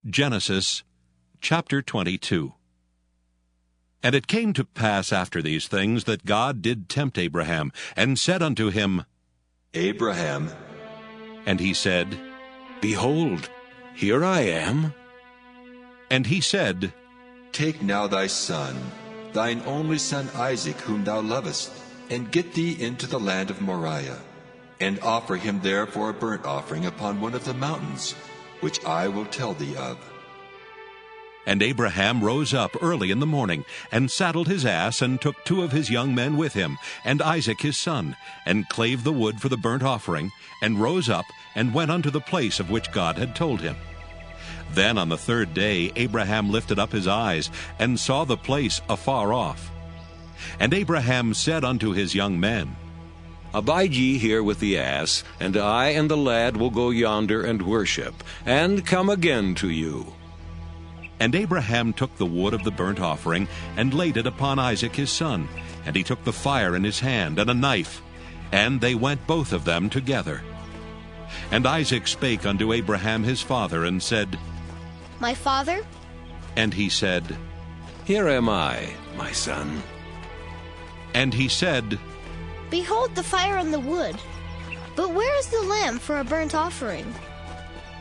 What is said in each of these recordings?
Genesis chapter 22. And it came to pass after these things that God did tempt Abraham, and said unto him, Abraham. And he said, Behold, here I am. And he said, Take now thy son, thine only son Isaac, whom thou lovest, and get thee into the land of Moriah, and offer him there for a burnt offering upon one of the mountains, which I will tell thee of. And Abraham rose up early in the morning, and saddled his ass, and took 2 of his young men with him, and Isaac his son, and clave the wood for the burnt offering, and rose up, and went unto the place of which God had told him. Then on the 3rd day Abraham lifted up his eyes, and saw the place afar off. And Abraham said unto his young men, Abide ye here with the ass, and I and the lad will go yonder and worship, and come again to you. And Abraham took the wood of the burnt offering, and laid it upon Isaac his son, and he took the fire in his hand, and a knife, and they went both of them together. And Isaac spake unto Abraham his father, and said, My father? And he said, Here am I, my son. And he said, Behold the fire and the wood, but where is the lamb for a burnt offering?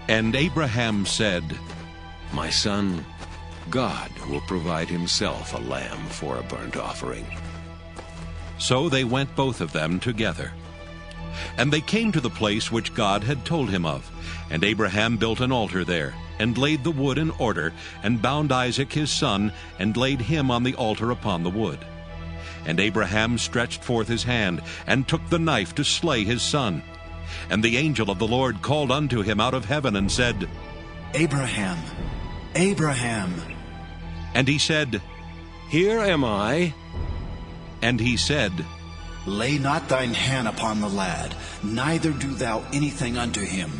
And Abraham said, My son, God will provide himself a lamb for a burnt offering. So they went both of them together. And they came to the place which God had told him of. And Abraham built an altar there, and laid the wood in order, and bound Isaac his son, and laid him on the altar upon the wood. And Abraham stretched forth his hand, and took the knife to slay his son. And the angel of the Lord called unto him out of heaven, and said, Abraham, Abraham. And he said, Here am I. And he said, Lay not thine hand upon the lad, neither do thou anything unto him.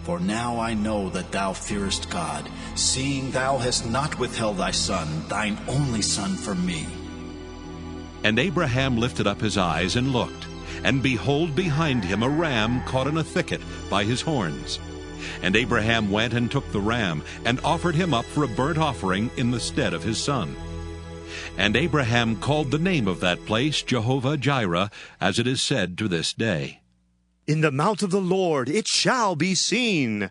For now I know that thou fearest God, seeing thou hast not withheld thy son, thine only son, from me. And Abraham lifted up his eyes and looked, and behold, behind him a ram caught in a thicket by his horns. And Abraham went and took the ram, and offered him up for a burnt offering in the stead of his son. And Abraham called the name of that place Jehovah-Jireh, as it is said to this day. In the mount of the Lord it shall be seen.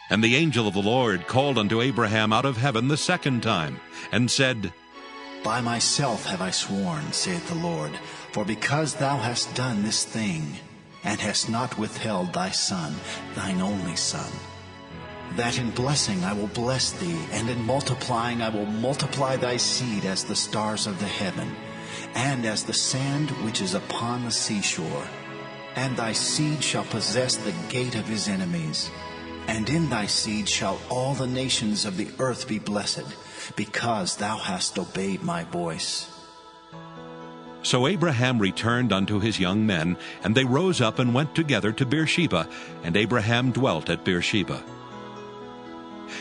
And the angel of the Lord called unto Abraham out of heaven the 2nd time, and said, By myself have I sworn, saith the Lord, for because thou hast done this thing, and hast not withheld thy son, thine only son, that in blessing I will bless thee, and in multiplying I will multiply thy seed as the stars of the heaven, and as the sand which is upon the seashore. And thy seed shall possess the gate of his enemies. And in thy seed shall all the nations of the earth be blessed, because thou hast obeyed my voice. So Abraham returned unto his young men, and they rose up and went together to Beersheba, and Abraham dwelt at Beersheba.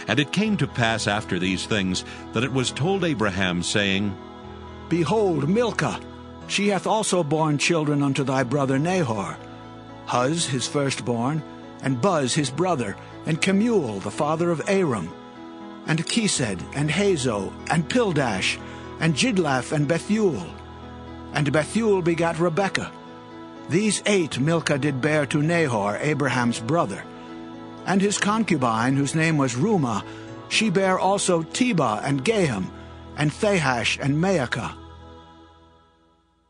And it came to pass after these things, that it was told Abraham, saying, Behold, Milcah, she hath also borne children unto thy brother Nahor, Huz his firstborn, and Buz his brother, and Kemuel the father of Aram, and Chesed, and Hazo, and Pildash, and Jidlaph, and Bethuel. And Bethuel begat Rebekah. These 8 Milcah did bear to Nahor, Abraham's brother. And his concubine, whose name was Reumah, she bare also Tebah, and Gaham, and Thahash, and Maacah.